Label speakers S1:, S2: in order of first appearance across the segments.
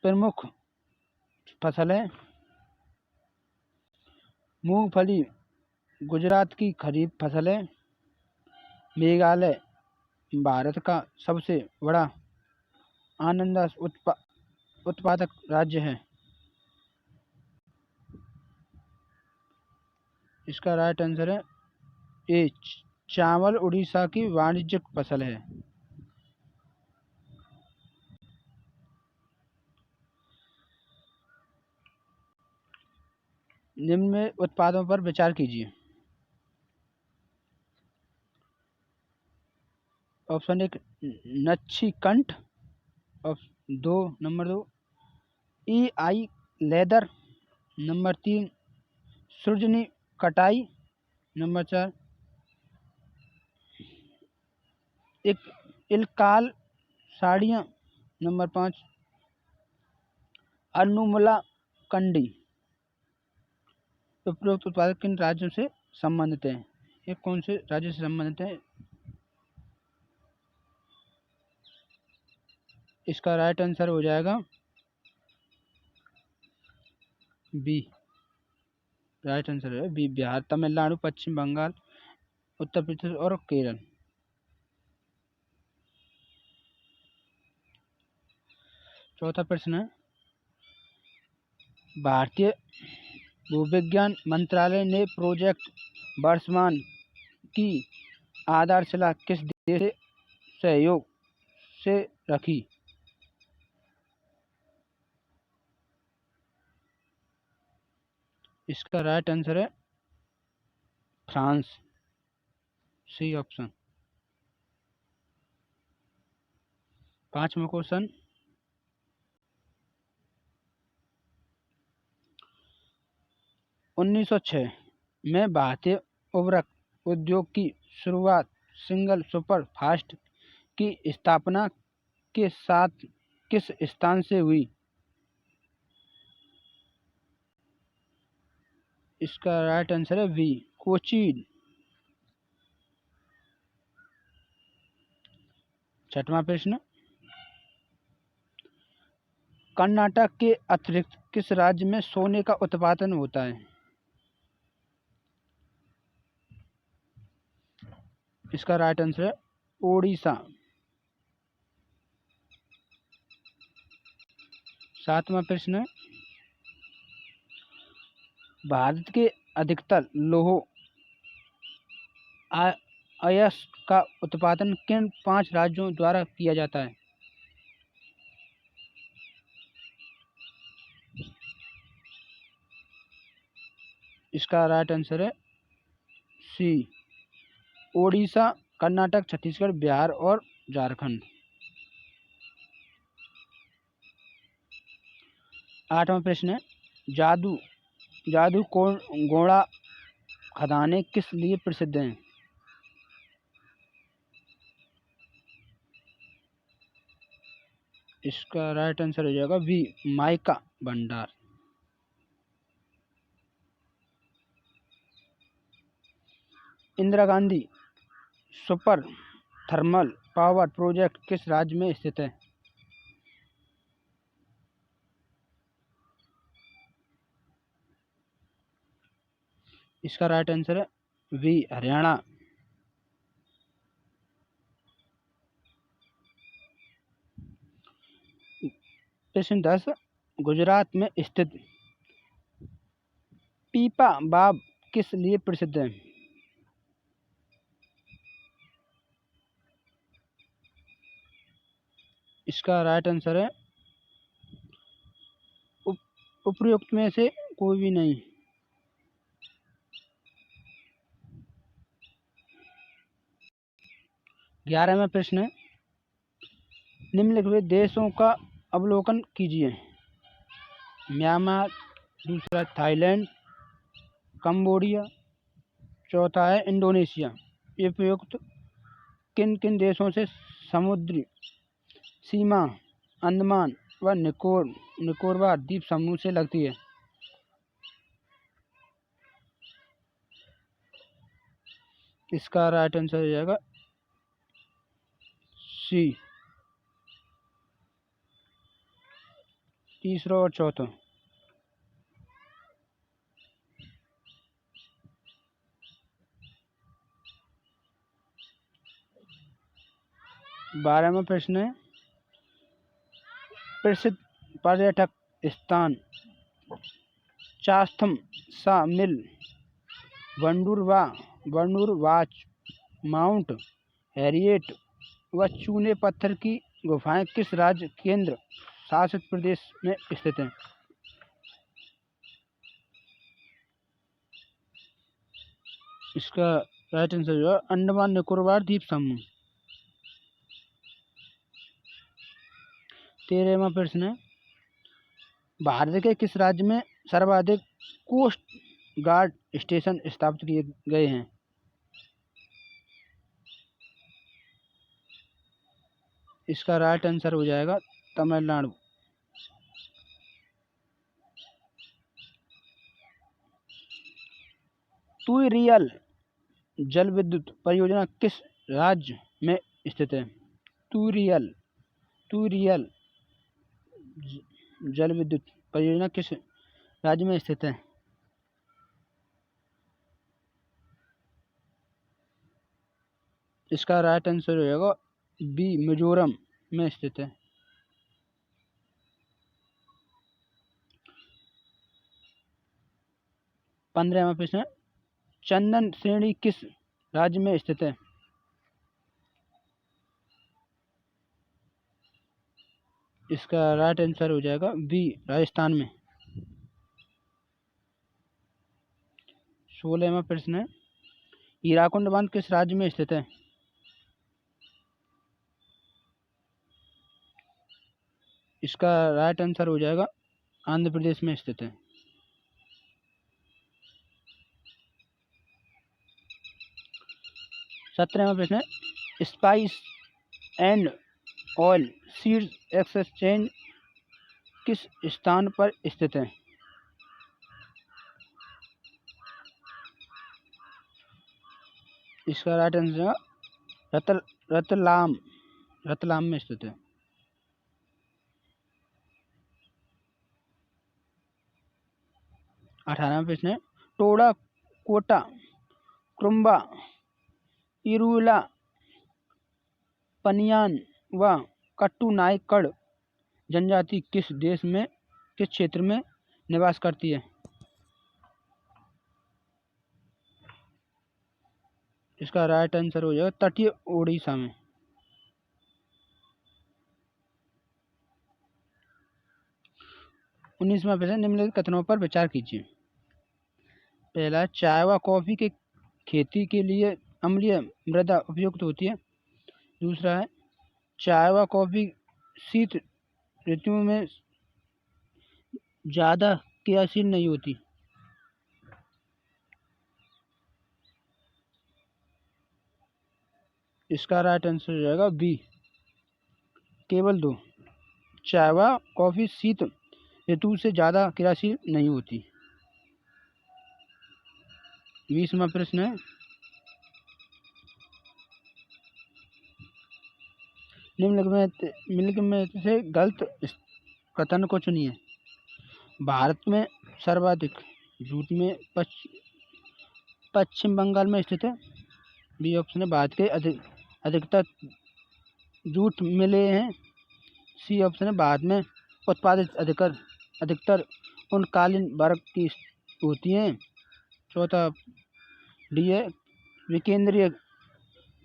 S1: प्रमुख फसलें मूंगफली गुजरात की खरीफ फसल है। मेघालय भारत का सबसे बड़ा अनानास उत्पादक राज्य है। इसका राइट आंसर है ए। चावल उड़ीसा की वाणिज्यिक फसल है। निम्न में उत्पादों पर विचार कीजिए। ऑप्शन 1 नच्छीकंठ, नंबर 2 ई लेदर, नंबर 3 सृजनी कटाई, नंबर 4 इलकाल साड़ियाँ, नंबर 5 अनुमुला कंडी। उपरोक्त उत्पाद किन राज्यों से संबंधित है? ये कौन से राज्य से संबंधित है? इसका राइट आंसर हो जाएगा बी। राइट आंसर है बी, बिहार, तमिलनाडु, पश्चिम बंगाल, उत्तर प्रदेश और केरल। चौथा प्रश्न है, भारतीय भूविज्ञान मंत्रालय ने प्रोजेक्ट वर्षमान की आधारशिला किस देश से सहयोग से रखी? इसका राइट आंसर है फ्रांस, सी ऑप्शन। पांचवा क्वेश्चन, उन्नीस सौ 6 में भारतीय उर्वरक उद्योग की शुरुआत सिंगल सुपर फास्ट की स्थापना के साथ किस स्थान से हुई? इसका राइट आंसर है बी, कोचीन। छठवां प्रश्न, कर्नाटक के अतिरिक्त किस राज्य में सोने का उत्पादन होता है? इसका राइट आंसर है ओडिशा। सातवां प्रश्न, भारत के अधिकतर लौह अयस्क का उत्पादन किन 5 राज्यों द्वारा किया जाता है? इसका राइट आंसर है सी, ओडिशा, कर्नाटक, छत्तीसगढ़, बिहार और झारखंड। आठवां प्रश्न है, जादू गोड़ा खदानें किस लिए प्रसिद्ध हैं? इसका राइट आंसर हो जाएगा बी, माइका भंडार। Indira Gandhi super thermal power project किस राज्य में स्थित है? इसका राइट आंसर है बी, हरियाणा। प्रश्न 10, गुजरात में स्थित पीपा बाग किस लिए प्रसिद्ध है? इसका राइट आंसर है उपयुक्त में से कोई भी नहीं। 11वां प्रश्न है, निम्नलिखित देशों का अवलोकन कीजिए। म्यांमार, दूसरा थाईलैंड, कंबोडिया, चौथा है इंडोनेशिया। ये उपयुक्त किन किन देशों से समुद्री सीमा अंडमान व निकोबार द्वीप समूह से लगती है? इसका राइट आंसर हो जाएगा सी। तीसरा और चौथा। बारहवां प्रश्न है, प्रसिद्ध पर्यटक स्थान चास्थम सा मिल, वंडूरवाच, माउंट हैरिएट व चूने पत्थर की गुफाएं किस राज्य केंद्र शासित प्रदेश में स्थित हैं? इसका राइट आंसर जो है अंडमान निकोबार द्वीप समूह। 13वां प्रश्न है, भारत के किस राज्य में सर्वाधिक कोस्ट गार्ड स्टेशन स्थापित किए गए हैं? इसका राइट आंसर हो जाएगा तमिलनाडु। तुइरियल जल विद्युत परियोजना किस राज्य में स्थित है? तुइरियल तुइरियल जल विद्युत परियोजना किस राज्य में स्थित है? इसका राइट आंसर हो जाएगा बी, मिजोरम में स्थित है। 15वां प्रश्न, चंदन श्रेणी किस राज्य में स्थित है? इसका राइट आंसर हो जाएगा बी, राजस्थान में। 16वां प्रश्न है, हीराकुंड बांध किस राज्य में स्थित है? इसका राइट आंसर हो जाएगा आंध्र प्रदेश में स्थित है। 17वां प्रश्न है, spice and oil seeds exchange किस स्थान पर स्थित है? इसका राइट आंसर रतलाम में स्थित है। 18वां प्रश्न है, टोडा कोटा क्रुम्बा इरुला पनियान व कट्टू-नायकड़ जनजाति किस क्षेत्र में निवास करती है? इसका राइट आंसर हो जाएगा तटीय ओडिशा में। 19वां प्रश्न, निम्नलिखित कथनों पर विचार कीजिए। पहला, चाय व कॉफी के खेती के लिए अम्लीय मृदा उपयुक्त होती है। दूसरा है, चाय व कॉफी शीत ऋतुओं में ज्यादा क्रियाशील नहीं होती। इसका राइट आंसर हो जाएगा बी, केवल 2। चाय व कॉफी शीत ऋतु से ज्यादा क्रियाशील नहीं होती। 20वां प्रश्न है, निम्नलिखित में से गलत कथन को चुनिए। भारत में सर्वाधिक जूट में पश्चिम बंगाल में स्थित है। बी ऑप्शन है, भारत के अधिकतर जूट मिले हैं। सी ऑप्शन है, भारत में उत्पादित अधिकतर उन कालीन वर्ग की होती हैं। चौथा डी है, विकेंद्रीय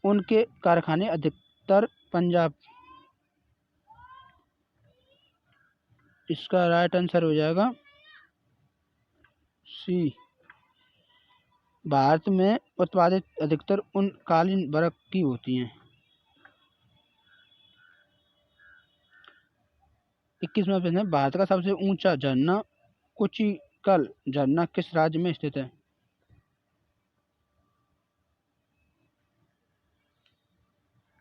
S1: उनके कारखाने अधिकतर पंजाब। इसका राइट आंसर हो जाएगा सी, भारत में उत्पादित अधिकतर उन कालीन वर्ग की होती हैं। 21वां प्रश्न है, भारत का सबसे ऊंचा झरना कुचिकल झरना किस राज्य में स्थित है?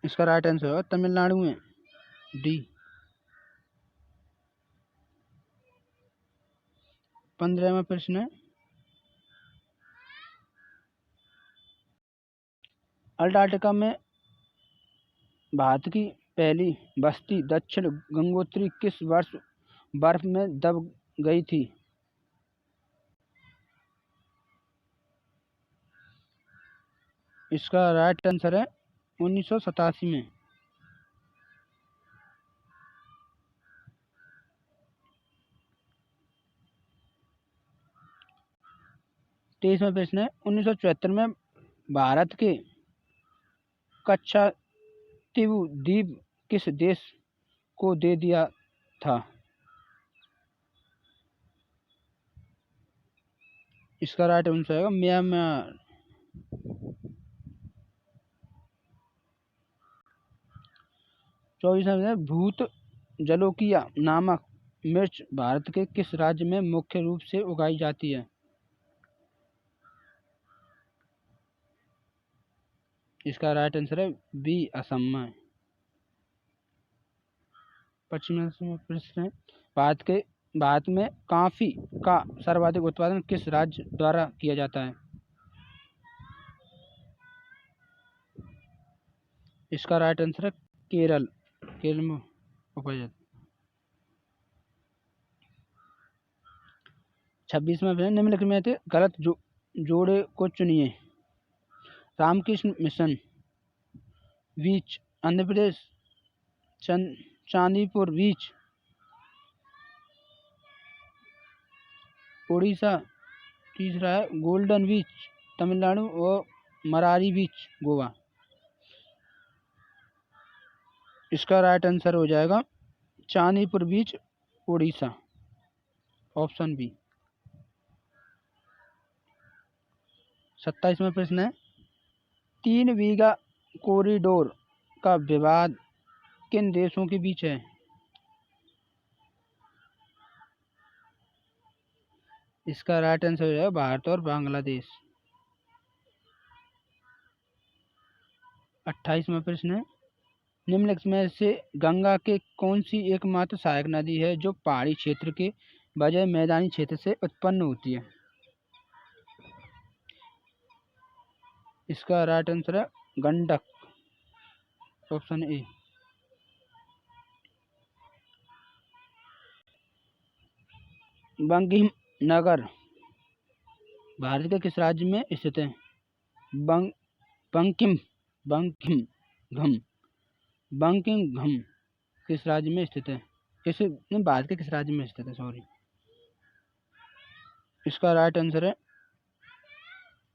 S1: इसका राइट आंसर होगा तमिलनाडु में, डी। 15वां प्रश्न है, अंटार्कटिका में भारत की पहली बस्ती दक्षिण गंगोत्री किस वर्ष बर्फ में दब गई थी? इसका राइट आंसर है 1987 में। 23वां प्रश्न है, 1974 में भारत के कच्छातीव द्वीप किस देश को दे दिया था? इसका राइट आंसर है म्यांमार। 24वां प्रश्न है, भूत जलोकिया नामक मिर्च भारत के किस राज्य में मुख्य रूप से उगाई जाती है? इसका राइट आंसर है बी, असम में। 25वां प्रश्न है, भारत में कॉफी का सर्वाधिक उत्पादन किस राज्य द्वारा किया जाता है? इसका राइट आंसर है केरल में उगाया जाता है। 26वां प्रश्न, निम्नलिखित में से गलत जोड़े को चुनिए। रामकृष्ण मिशन बीच आंध्र प्रदेश, चांदीपुर बीच उड़ीसा, तीसरा है गोल्डन बीच तमिलनाडु और मरारी बीच गोवा। इसका राइट आंसर हो जाएगा चांदीपुर बीच उड़ीसा, ऑप्शन बी। 27वां प्रश्न है, 3 बीघा कॉरिडोर का विवाद किन देशों के बीच है? इसका राइट आंसर है भारत और बांग्लादेश। 28वां प्रश्न है, निम्नलिखित में से गंगा के कौन सी एकमात्र सहायक नदी है जो पहाड़ी क्षेत्र के बजाय मैदानी क्षेत्र से उत्पन्न होती है? इसका राइट आंसर है गंडक, ऑप्शन ए। बंकिम नगर भारत के किस राज्य में स्थित है? बंकिम बंकिमघम किस राज्य में स्थित है? भारत के किस राज्य में स्थित है, सॉरी। इसका राइट आंसर है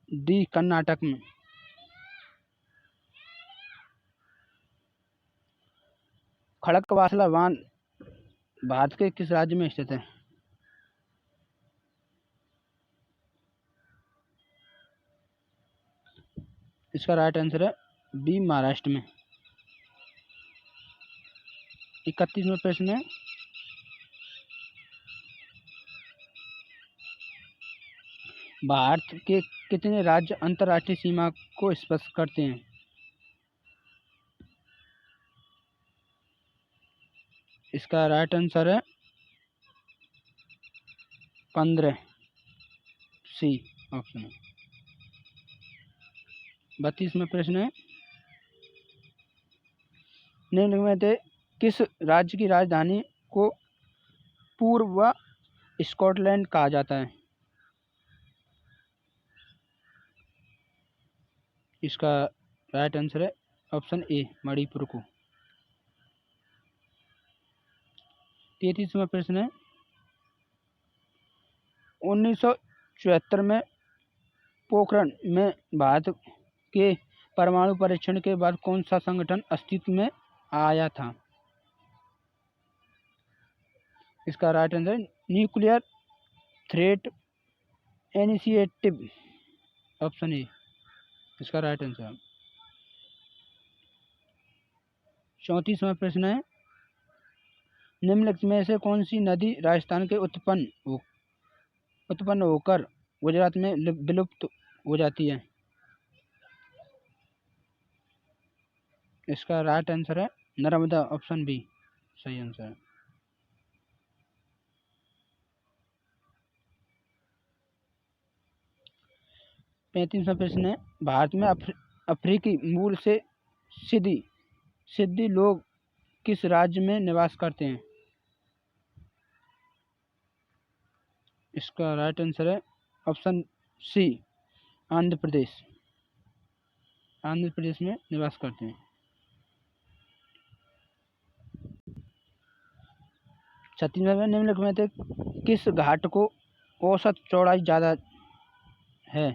S1: डी, कर्नाटक में। खड़कवासला बांध भारत के किस राज्य में स्थित है? इसका राइट आंसर है बी, महाराष्ट्र में। 31वां प्रश्न है, भारत के कितने राज्य अंतर्राष्ट्रीय सीमा को स्पर्श करते हैं? इसका राइट आंसर है 15, सी, ऑप्शन। 32वां प्रश्न है, निम्न में से किस राज्य की राजधानी को पूर्व स्कॉटलैंड कहा जाता है? इसका राइट आंसर है ऑप्शन ए, मणिपुर को। 33वां प्रश्न है, 1974 में पोखरण में भारत के परमाणु परीक्षण के बाद कौन सा संगठन अस्तित्व में आया था? इसका right answer nuclear threat initiative, option A. इसका राइट आंसर। 34वां प्रश्न है, निम्नलिखित में से कौन सी नदी राजस्थान के उत्पन्न होकर गुजरात में विलुप्त हो जाती है? इसका राइट आंसर है नर्मदा, ऑप्शन बी, सही आंसर है। 35वां प्रश्न है, भारत में अफ्रीकी मूल से सिद्दी लोग किस राज्य में निवास करते हैं? इसका राइट आंसर है ऑप्शन सी, आंध्र प्रदेश। आंध्र प्रदेश में निवास करते हैं। 36वां निम्नलिखित में से किस घाट को औसत चौड़ाई ज़्यादा है?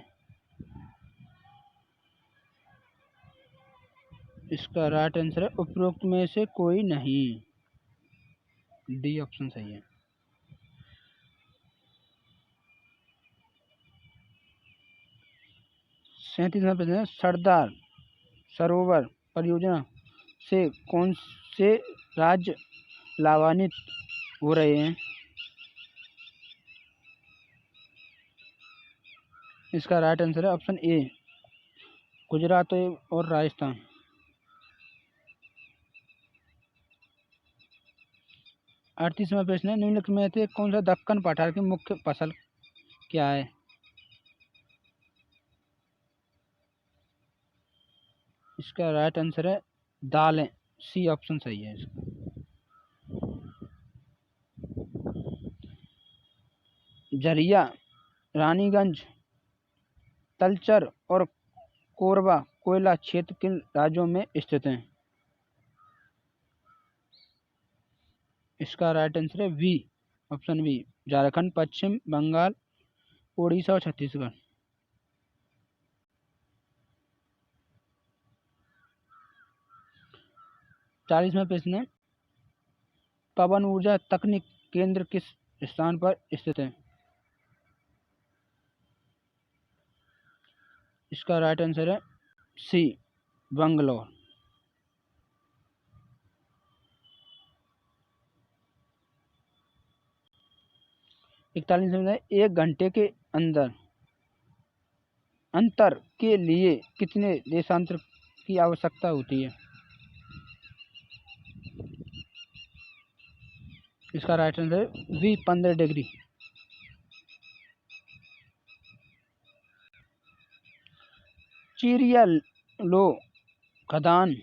S1: इसका राइट आंसर है उपरोक्त में से कोई नहीं, डी ऑप्शन सही है। 37वां प्रश्न है सरदार सरोवर परियोजना से कौन से राज्य लाभान्वित हो रहे हैं? इसका राइट आंसर है ऑप्शन ए, गुजरात और राजस्थान। 38वां प्रश्न है निम्नलिखित में से कौन सा दक्कन पठार की मुख्य फसल क्या है? इसका राइट आंसर है दालें, सी ऑप्शन सही है इसका। झरिया, रानीगंज, तलचर और कोरबा कोयला क्षेत्र किन राज्यों में स्थित हैं? इसका राइट आंसर है बी, ऑप्शन बी, झारखंड, पश्चिम बंगाल, उड़ीसा और छत्तीसगढ़। 40वां प्रश्न है पवन ऊर्जा तकनीक केंद्र किस स्थान पर स्थित है? इसका राइट आंसर है सी, बंगलौर। 41वां है एक घंटे के अंतर के लिए कितने देशांतर की आवश्यकता होती है? इसका राइट आंसर है बी, 15 डिग्री। चिरियालो खदान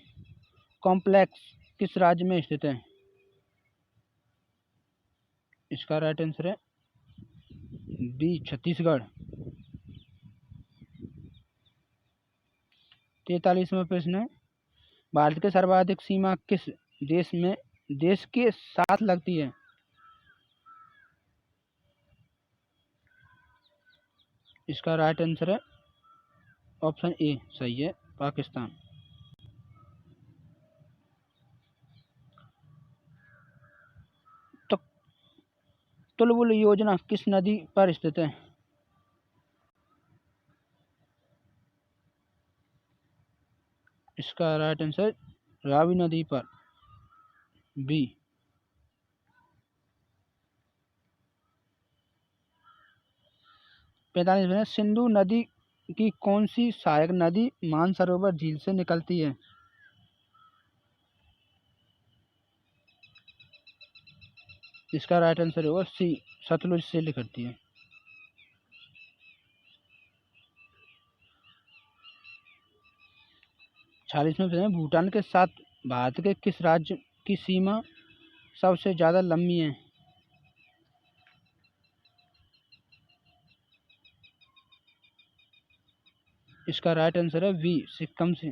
S1: कॉम्प्लेक्स किस राज्य में स्थित है? इसका राइट आंसर है बी, छत्तीसगढ़। 43वां प्रश्न है भारत की सर्वाधिक सीमा किस देश के साथ लगती है? इसका राइट आंसर है ऑप्शन ए सही है, पाकिस्तान। तो तुलबुल योजना किस नदी पर स्थित है? इसका राइट आंसर रावी नदी पर, बी। 45 में सिंधु नदी की कौन सी सहायक नदी मानसरोवर झील से निकलती है? इसका राइट आंसर होगा सी, सतलुज से निकलती है। 46वें प्रश्न भूटान के साथ भारत के किस राज्य की सीमा सबसे ज्यादा लंबी है? इसका राइट आंसर है बी, सिक्किम से।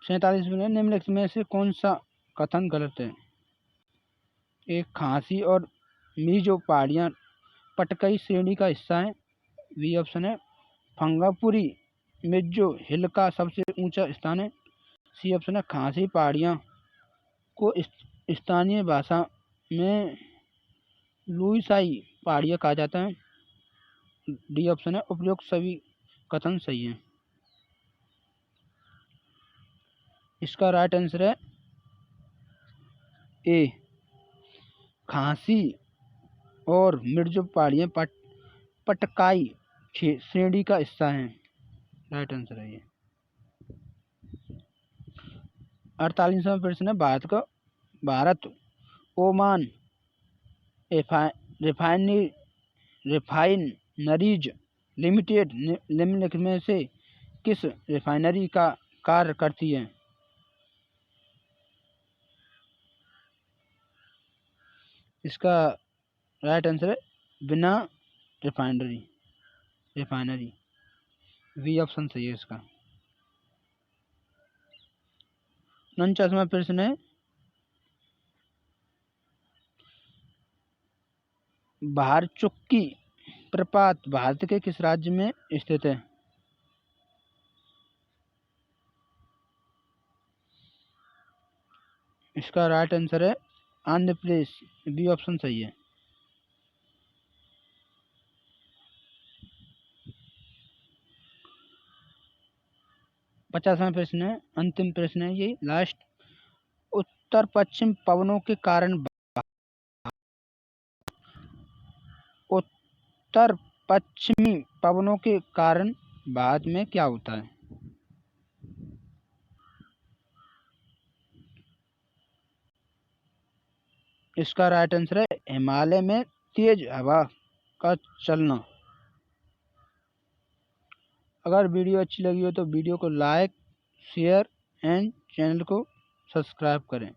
S1: 47 में निम्नलिखित में से कौन सा कथन गलत है? एक, खांसी और मीजो पहाड़ियाँ पटकई श्रेणी का हिस्सा है। बी ऑप्शन है फंगापुरी मिज्जो हिल का सबसे ऊंचा स्थान है। सी ऑप्शन है खांसी पहाड़ियाँ को स्थानीय भाषा में लुईसाई पहाड़ियाँ कहा जाता है। डी ऑप्शन है उपयुक्त सभी कथन सही है। इसका राइट आंसर है ए, खांसी और मिर्जो पहाड़ियाँ पटकाई श्रेणी का हिस्सा है। राइट आंसर है ये। 48वां प्रश्न है भारत ओमान रिफाइनरीज लिमिटेड निम्नलिखित में से किस रिफाइनरी का कार्य करती है? इसका राइट आंसर है बिना रिफाइनरी। बी ऑप्शन सही है इसका। 49वां प्रश्न है, भारचुक्की प्रपात भारत के किस राज्य में स्थित है? इसका राइट आंसर है आंध्र प्रदेश। बी ऑप्शन सही है। 50वां प्रश्न है, अंतिम प्रश्न है ये, लास्ट। उत्तर पश्चिम पवनों के कारण उत्तर पश्चिमी पवनों के कारण भारत में क्या होता है? इसका राइट आंसर है हिमालय में तेज हवा का चलना। अगर वीडियो अच्छी लगी हो तो वीडियो को लाइक, शेयर एंड चैनल को सब्सक्राइब करें।